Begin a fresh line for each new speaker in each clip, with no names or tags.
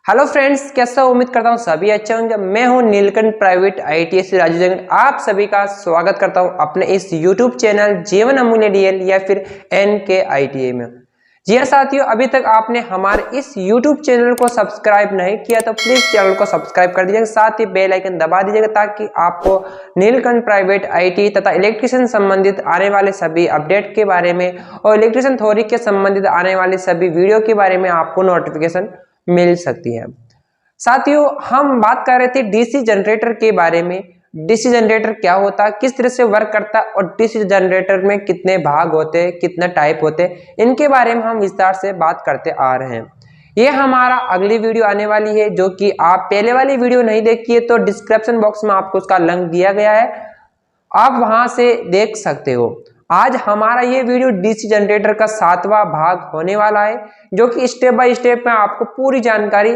Hello friends, कैसा उम्मीद करता हूँ सभी अच्छे होंगे। मैं हूँ नीलकंठ प्राइवेट आईटीएस राजू जंगल। आप सभी का स्वागत करता हूँ अपने इस यूट्यूब चैनल जीवन अमूल्य डीएल या फिर एनके आईटीए में। जी हाँ साथियों, अभी तक आपने हमारे इस यूट्यूब चैनल को सब्सक्राइब नहीं किया तो प्लीज चैनल को सब्सक्राइब कर दीजिएगा, साथ ही बेल आइकन दबा दीजिएगा ताकि आपको नीलकंठ प्राइवेट आईटी तथा इलेक्ट्रिशियन संबंधित आने वाले सभी अपडेट के बारे में और इलेक्ट्रिशियन थ्योरी के संबंधित आने वाले सभी वीडियो के बारे में आपको नोटिफिकेशन मिल सकती है। साथियों, हम बात कर रहे थे डीसी जनरेटर के बारे में। डीसी जनरेटर क्या होता है, किस तरह से वर्क करता है और डीसी जनरेटर में कितने भाग होते हैं, कितने टाइप होते हैं, इनके बारे में हम विस्तार से बात करते आ रहे हैं। ये हमारा अगली वीडियो आने वाली है, जो कि आप पहले वाली वीडियो नहीं देखी है तो डिस्क्रिप्शन बॉक्स में आपको उसका लिंक दिया गया है, आप वहां से देख सकते हो। आज हमारा ये वीडियो डीसी जनरेटर का 7वां भाग होने वाला है, जो कि स्टेप बाय स्टेप में आपको पूरी जानकारी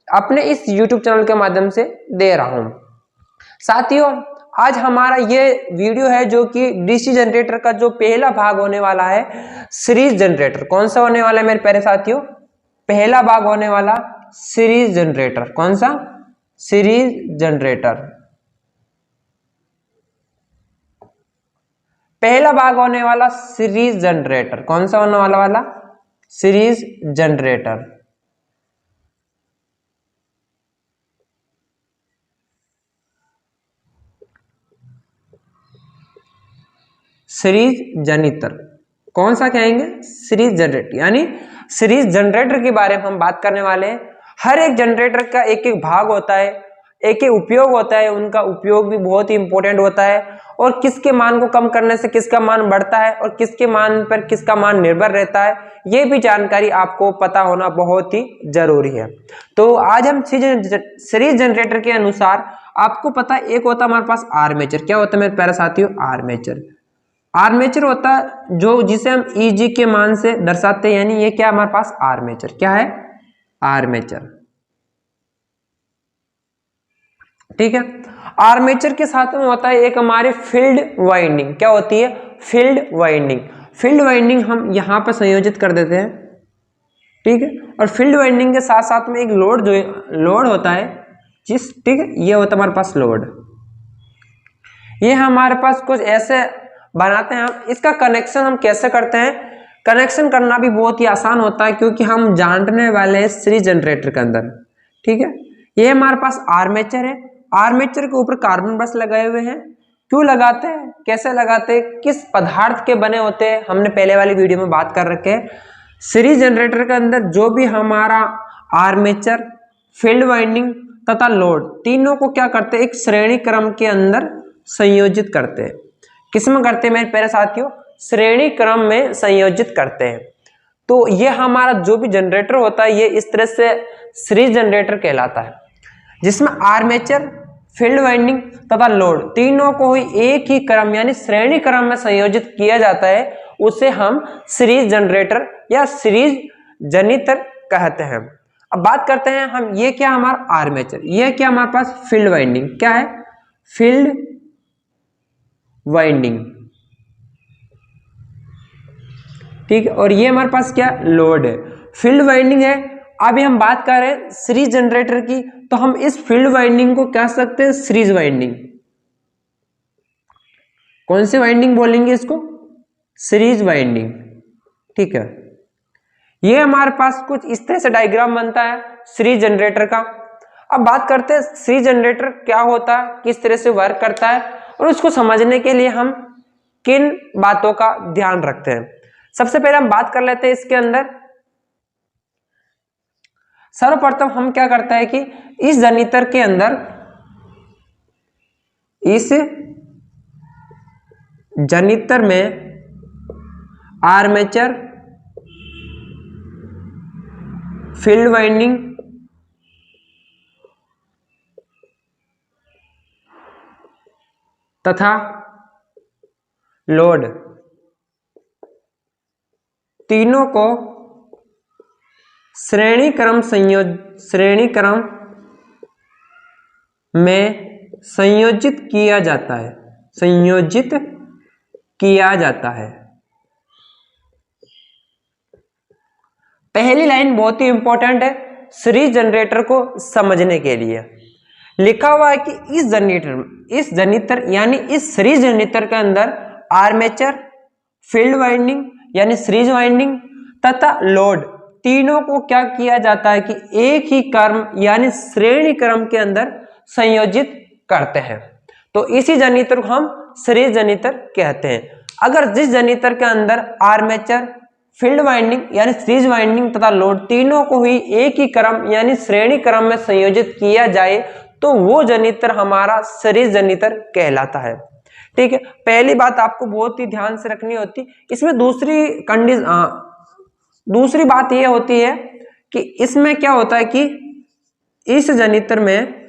अपने इस YouTube चैनल के माध्यम से दे रहा हूं। साथियों, आज हमारा ये वीडियो है जो कि डीसी जनरेटर का जो पहला भाग होने वाला है, सीरीज जनरेटर। कौन सा होने वाला है मेरे प्यारे साथियों? पहला भाग होने वाला सीरीज जनरेटर। कौन सा? Series generator. पहला भाग होने वाला सीरीज जनरेटर। कौन सा होने वाला सीरीज जनरेटर। सीरीज जनितर। कौन सा कहेंगे? Series generator. यानी सीरीज जनरेटर के बारे में हम बात करने वाले हैं। हर एक जनरेटर का एक एक भाग होता है, एक एक उपयोग होता है, उनका उपयोग भी बहुत ही इंपॉर्टेंट होता है और किसके मान को कम करने से किसका मान बढ़ता है और किसके मान पर किसका मान निर्भर रहता है, ये भी जानकारी आपको पता होना बहुत ही जरूरी है। तो आज हम सीरीज जनरेटर के अनुसार आपको पता है, एक होता है हमारे पास आर्मेचर। क्या होता है मेरे प्यारे साथियों? आर्मेचर। आर्मेचर होता है जो जिसे हम ईजी के मान से दर्शाते हैं, यानी ये क्या हमारे पास आर्मेचर। क्या है? आर्मेचर। ठीक है। आर्मेचर के साथ में होता है एक हमारे फील्ड वाइंडिंग। क्या होती है? Field winding. फील्ड वाइंडिंग हम यहां पर संयोजित कर देते हैं। ठीक है। और फील्ड वाइंडिंग के साथ साथ में एक लोड, जो लोड होता है जिस, ठीक है, ये होता है हमारे पास लोड। ये हमारे पास कुछ ऐसे बनाते हैं हम। इसका कनेक्शन हम कैसे करते हैं? कनेक्शन करना भी बहुत ही आसान होता है, क्योंकि हम जानने वाले हैं सीरीज जनरेटर के अंदर। ठीक है। ये हमारे पास आर्मेचर है। आर्मेचर के ऊपर कार्बन ब्रश लगाए हुए हैं। क्यों लगाते हैं, कैसे लगाते हैं, किस पदार्थ के बने होते हैं, हमने पहले वाली वीडियो में बात कर रखे हैं। सीरीज जनरेटर के अंदर जो भी हमारा आर्मेचर, फील्ड वाइंडिंग तथा लोड, तीनों को क्या करते हैं? एक श्रेणी क्रम के अंदर संयोजित करते हैं। किसमें करते हैं मेरे प्यारे साथियों? श्रेणी क्रम में संयोजित करते हैं। तो ये हमारा जो भी जनरेटर होता है, ये इस तरह से सीरीज जनरेटर कहलाता है, जिसमें आर्मेचर, फील्ड वाइंडिंग तथा लोड तीनों को ही एक ही क्रम यानी श्रेणी क्रम में संयोजित किया जाता है। उसे हम सीरीज जनरेटर या सीरीज जनितर कहते हैं। अब बात करते हैं हम, ये क्या हमारा आर्मेचर, ये क्या हमारे पास फील्ड वाइंडिंग। क्या है? Field winding. ठीक है। और ये हमारे पास क्या? लोड है। फील्ड वाइंडिंग है। अभी हम बात कर रहे हैं सीरीज जनरेटर की, तो हम इस फील्ड वाइंडिंग को कह सकते हैं सीरीज वाइंडिंग। कौन सी वाइंडिंग बोलेंगे इसको? Series winding. ठीक है। ये हमारे पास कुछ इस तरह से डायग्राम बनता है सीरीज जनरेटर का। अब बात करते हैं सीरीज जनरेटर क्या होता है, किस तरह से वर्क करता है, और उसको समझने के लिए हम किन बातों का ध्यान रखते हैं। सबसे पहले हम बात कर लेते हैं इसके अंदर। सर्वप्रथम हम क्या करते हैं कि इस जनितर के अंदर, इस जनितर में आर्मेचर, फील्ड वाइंडिंग तथा लोड, तीनों को श्रेणी क्रम में संयोजित किया जाता है। संयोजित किया जाता है। पहली लाइन बहुत ही इंपॉर्टेंट है। सीरीज जनरेटर को समझने के लिए। लिखा हुआ है कि इस जनरेटर यानी इस सीरीज जनरेटर के अंदर आर्मेचर, फील्ड वाइंडिंग यानी सीरीज वाइंडिंग तथा लोड तीनों को क्या किया जाता है कि एक ही क्रम यानी श्रेणी क्रम के अंदर संयोजित करते हैं। तो इसी जनरेटर को हम सीरीज जनरेटर कहते हैं। अगर जिस जनरेटर के अंदर आर्मेचर, फील्ड वाइंडिंग यानी सीरीज वाइंडिंग तथा लोड तीनों को ही एक ही क्रम यानी श्रेणी क्रम में संयोजित किया जाए तो वो जनरेटर हमारा सीरीज जनरेटर कहलाता है। ठीक है, पहली बात आपको बहुत ही ध्यान से रखनी होती। इसमें दूसरी बात यह होती है कि इसमें क्या होता है कि इस जनरेटर में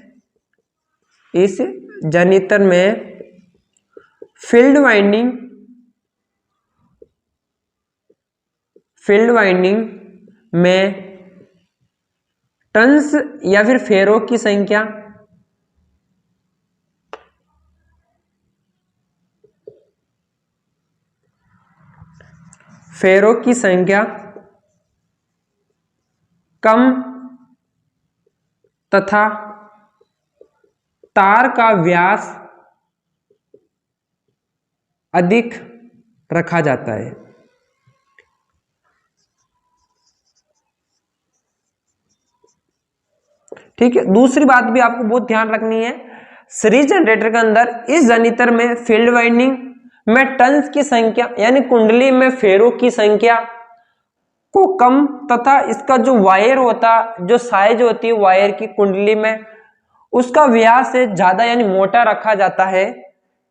फील्ड वाइंडिंग में टर्न्स या फिर फेरों की संख्या कम तथा तार का व्यास अधिक रखा जाता है। ठीक है, दूसरी बात भी आपको बहुत ध्यान रखनी है। सीरीज जनरेटर के अंदर इस जनरेटर में फील्ड वाइंडिंग में टर्न्स की संख्या यानी कुंडली में फेरों की संख्या को कम तथा इसका जो वायर होता, जो साइज होती है वायर की कुंडली में, उसका व्यास से ज्यादा यानी मोटा रखा जाता है।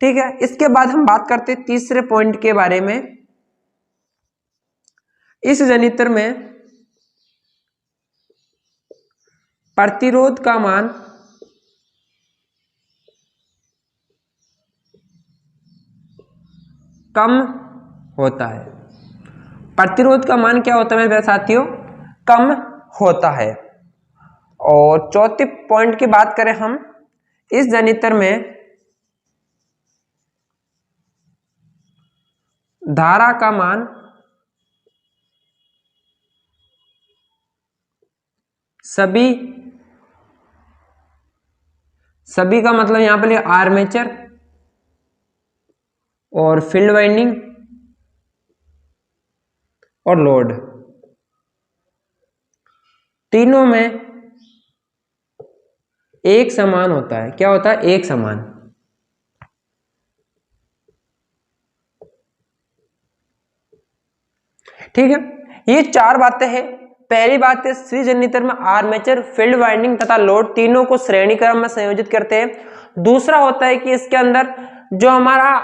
ठीक है, इसके बाद हम बात करते हैं तीसरे पॉइंट के बारे में। इस जनरेटर में प्रतिरोध का मान कम होता है। प्रतिरोध का मान क्या होता है मेरे साथियों? कम होता है। और चौथे पॉइंट की बात करें हम, इस जनरेटर में धारा का मान सभी का मतलब यहां पर आर्मेचर और फील्ड वाइंडिंग और लोड तीनों में एक समान होता है। क्या होता है? एक समान। ठीक है, ये चार बातें हैं। पहली बात है, सीरीज जनरेटर में आर्मेचर, फील्ड वाइंडिंग तथा लोड तीनों को श्रेणी क्रम में संयोजित करते हैं। दूसरा होता है कि इसके अंदर जो हमारा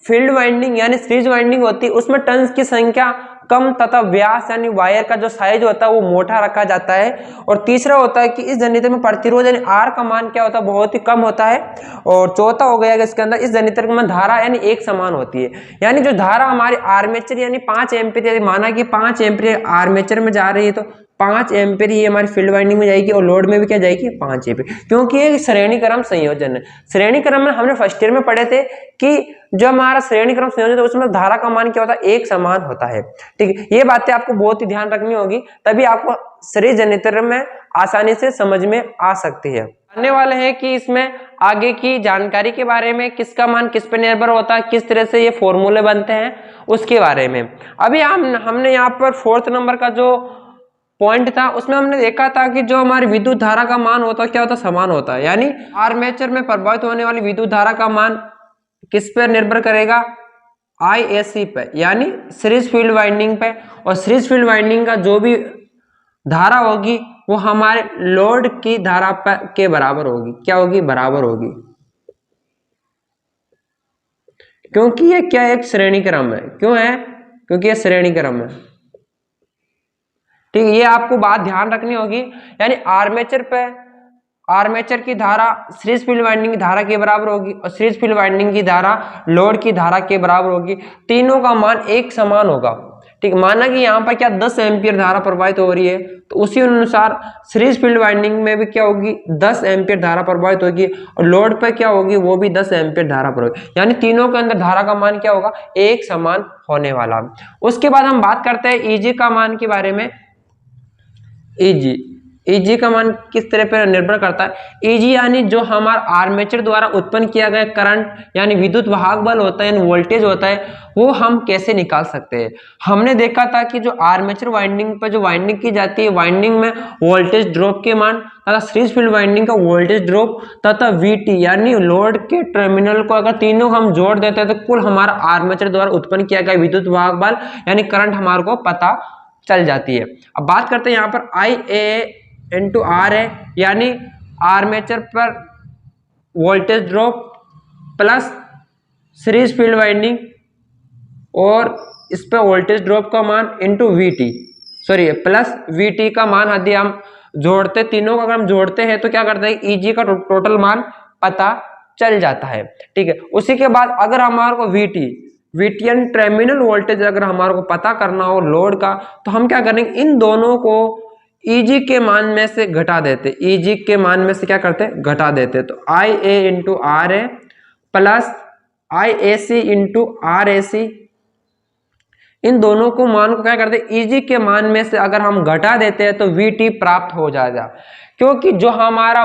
फील्ड वाइंडिंग यानी सीरीज वाइंडिंग होती है उसमें टर्न्स की संख्या कम तथा व्यास यानी वायर का जो साइज होता है वो मोटा रखा जाता है। और तीसरा होता है कि इस जनरेटर में प्रतिरोध यानी आर का मान क्या होता है? बहुत ही कम होता है। और चौथा हो गया कि इसके अंदर इस जनरेटर में धारा यानी एक समान होती है। यानी जो धारा हमारी आर्मेचर यानी 5 एम्पीयर, यदि माना कि 5 एम्पीयर आर्मेचर में जा रही है तो 5 एम्पीयर ये हमारी फील्ड वाइंडिंग में जाएगी और लोड में भी क्या जाएगी? 5 एम्पीयर, क्योंकि ये श्रेणी क्रम संयोजन है। श्रेणी क्रम में हमने फर्स्ट ईयर में पढ़े थे कि जो हमारा श्रेणी क्रम संयोजन है उसमें धारा का मान क्या होता है? एक समान होता है। ठीक है, ये बातें आपको बहुत ही ध्यान रखनी होगी, तभी आपको सीरीज जनरेटर में आसानी से समझ में आ सकती है। जानने वाले हैं कि इसमें आगे की जानकारी के बारे में, किसका मान किस पे निर्भर होता है, किस तरह से ये फॉर्मूले बनते हैं, उसके बारे में। अभी हमने यहाँ पर 4th नंबर का जो पॉइंट था उसमें हमने देखा था कि जो हमारी विद्युत धारा का मान होता है क्या होता है? समान होता है। यानी आर्मेचर में प्रभावित होने वाली विद्युत धारा का मान किस पर निर्भर करेगा? IAC पे, यानी सीरीज फील्ड वाइंडिंग पे। और सीरीज फील्ड वाइंडिंग का जो भी धारा होगी वो हमारे लोड की धारा के बराबर होगी। क्या होगी? बराबर होगी, क्योंकि ये क्या एक श्रेणी क्रम है। क्यों है? क्योंकि ये श्रेणी क्रम है। ठीक है, ये आपको बात ध्यान रखनी होगी। यानी आर्मेचर की धारा सीरीज फील्ड वाइंडिंग की धारा के बराबर होगी और सीरीज फील्ड वाइंडिंग की धारा लोड की धारा के बराबर होगी। तीनों का मान एक समान होगा। ठीक, माना कि यहाँ पर क्या 10 एम्पीयर धारा प्रवाहित हो रही है तो उसी अनुसार सीरीज फील्ड वाइंडिंग में भी क्या होगी? 10 एम्पीयर धारा प्रवाहित होगी और लोड पर क्या होगी? वो भी 10 एम्पीयर धारा प्रवाहित। यानी तीनों के अंदर धारा का मान क्या होगा? एक समान होने वाला। उसके बाद हम बात करते हैं ईजी का मान के बारे में। ईजी Eg का मान किस तरह पर निर्भर करता है? Eg यानी जो हमारा आर्मेचर द्वारा उत्पन्न किया गया करंट यानी विद्युत वाहक बल होता है, वोल्टेज होता है, वो हम कैसे निकाल सकते हैं? हमने देखा था कि जो आर्मेचर वाइंडिंग पर जो वाइंडिंग की जाती है, वाइंडिंग में वोल्टेज ड्रॉप के मान तथा सीरीज फील्ड वाइंडिंग का वोल्टेज ड्रॉप तथा Vt यानी लोड के टर्मिनल को अगर तीनों हम जोड़ देते हैं तो कुल हमारा आर्मेचर द्वारा उत्पन्न किया गया विद्युत वाहक बल यानी करंट हमारे को पता चल जाती है। अब बात करते हैं यहाँ पर Ia इंटू आर है, यानी आर्मेचर पर voltage drop plus series field winding और इस पर वोल्टेज ड्रॉप का मान into Vt, sorry plus Vt का मान यदि हम जोड़ते, तीनों को अगर हम जोड़ते हैं तो क्या करते हैं, Eg का टोटल मान पता चल जाता है। ठीक है, उसी के बाद अगर हमारे को Vt यानी टर्मिनल वोल्टेज अगर हमारे को पता करना हो लोड का, तो हम क्या करेंगे, इन दोनों को Eg के मान में से घटा देते, Eg के मान में से क्या करते हैं, घटा देते। तो Ia into R A plus IAC into RAC, इन दोनों को मान को क्या करते हैं, Eg के मान में से अगर हम घटा देते हैं तो Vt प्राप्त हो जाएगा। क्योंकि जो हमारा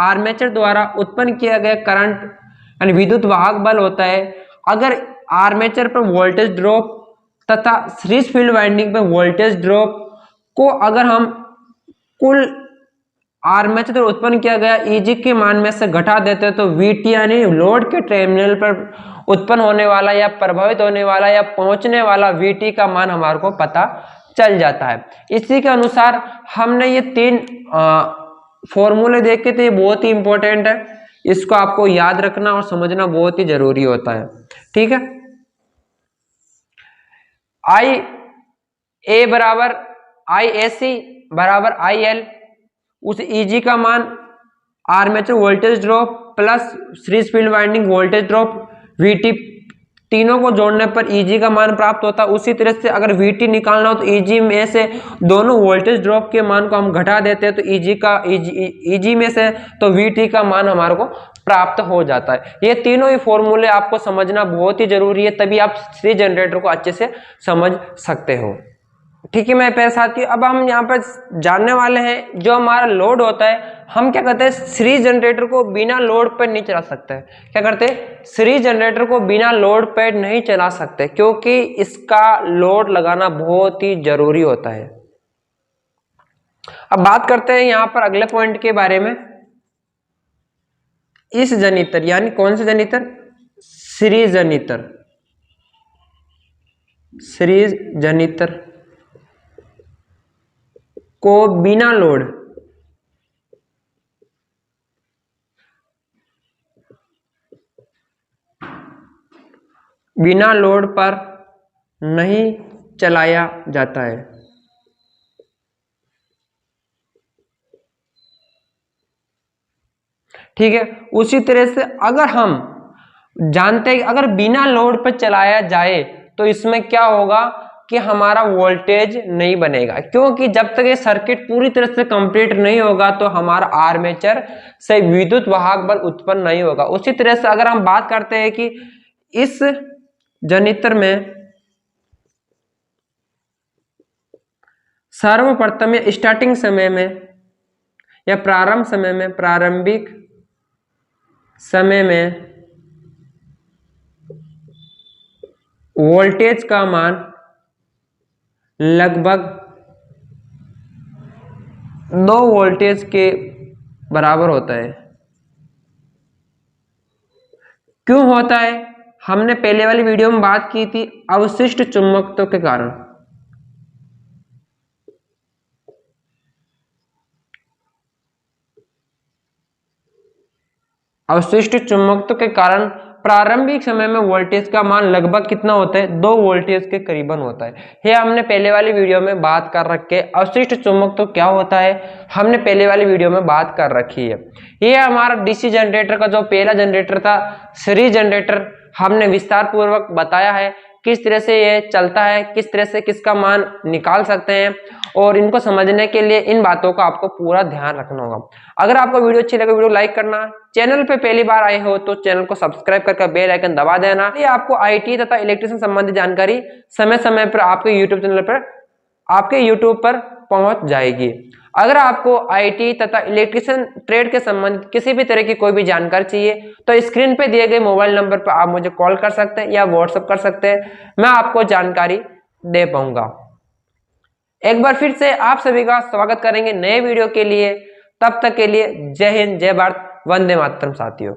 आर्मेचर द्वारा उत्पन्न किया गया करंट यानी विद्युत वाहक बल होता है, अगर आर्मेचर पर वोल्टेज ड्रॉप तथा सीरीज फील्ड वाइंडिंग पर वोल्टेज ड्रॉप को अगर हम कुल आर्मेचर द्वारा उत्पन्न किया गया Eg के मान में से घटा देते हैं तो Vt यानी लोड के टर्मिनल पर उत्पन्न होने वाला या प्रभावित होने वाला या पहुंचने वाला Vt का मान हमारे को पता चल जाता है। इसी के अनुसार हमने ये तीन फॉर्मूले देखे थे, बहुत ही इंपॉर्टेंट है, इसको आपको याद रखना और समझना बहुत ही जरूरी होता है। ठीक है, IA बराबर IAC बराबर IL, उस Eg का मान armature voltage drop plus series field winding voltage drop Vt, तीनों को जोड़ने पर Eg का मान प्राप्त होता है। उसी तरह से अगर Vt निकालना हो तो Eg में से दोनों वोल्टेज ड्रॉप के मान को हम घटा देते हैं तो Eg में से तो Vt का मान हमारे को प्राप्त हो जाता है। ये तीनों ही फॉर्मूले आपको समझना बहुत ही जरूरी है, तभी आप सीरीज जनरेटर को अच्छे से समझ सकते हो। ठीक है मेरे प्यारे साथी, अब हम यहाँ पर जानने वाले हैं जो हमारा लोड होता है, हम क्या करते हैं, सीरीज जनरेटर को बिना लोड पर नहीं चला सकते। क्या करते हैं, सीरीज जनरेटर को बिना लोड पर नहीं चला सकते, क्योंकि इसका लोड लगाना बहुत ही जरूरी होता है। अब बात करते हैं यहाँ पर अगले पॉइंट के बारे में, इस जनित्र यानी कौन से जनित्र, सीरीज जनित्र, सीरीज जनित्र को बिना लोड पर नहीं चलाया जाता है। ठीक है, उसी तरह से अगर हम जानते हैं अगर बिना लोड पर चलाया जाए तो इसमें क्या होगा कि हमारा वोल्टेज नहीं बनेगा, क्योंकि जब तक ये सर्किट पूरी तरह से कंप्लीट नहीं होगा तो हमारा आर्मेचर से विद्युत वाहक बल उत्पन्न नहीं होगा। उसी तरह से अगर हम बात करते हैं कि इस जनित्र में सर्वप्रथम या स्टार्टिंग समय में या प्रारंभिक समय में वोल्टेज का मान लगभग 2 वोल्टेज के बराबर होता है। क्यों होता है, हमने पहले वाली वीडियो में बात की थी, अवशिष्ट चुंबकत्व के कारण। अवशिष्ट चुंबकत्व के कारण प्रारंभिक समय में वोल्टेज का मान लगभग कितना होता है, 2 वोल्टेज के करीबन होता है। ये हमने पहले वाली वीडियो में बात कर रखे। अवशिष्ट चुंबकत्व क्या होता है, हमने पहले वाली वीडियो में बात कर रखी है। ये हमारा डीसी जनरेटर का जो पहला जनरेटर था, सीरीज जनरेटर, हमने विस्तार पूर्वक बताया है किस तरह से ये चलता है, किस तरह से किसका मान निकाल सकते हैं, और इनको समझने के लिए इन बातों का आपको पूरा ध्यान रखना होगा। अगर आपको वीडियो अच्छी लगे, वीडियो लाइक करना, चैनल पे पहली बार आए हो तो चैनल को सब्सक्राइब करके बेल आइकन दबा देना। ये आपको आईटी तथा इलेक्ट्रिशियन संबंधी जानकारी समय समय पर आपके यूट्यूब चैनल पर, आपके यूट्यूब पर पहुंच जाएगी। अगर आपको आईटी तथा इलेक्ट्रिशियन ट्रेड के संबंध किसी भी तरह की कोई भी जानकारी चाहिए तो स्क्रीन पे दिए गए मोबाइल नंबर पर आप मुझे कॉल कर सकते हैं या व्हाट्सएप कर सकते हैं, मैं आपको जानकारी दे पाऊंगा। एक बार फिर से आप सभी का स्वागत करेंगे नए वीडियो के लिए। तब तक के लिए जय हिंद, जय भारत, वंदे मातरम साथियों।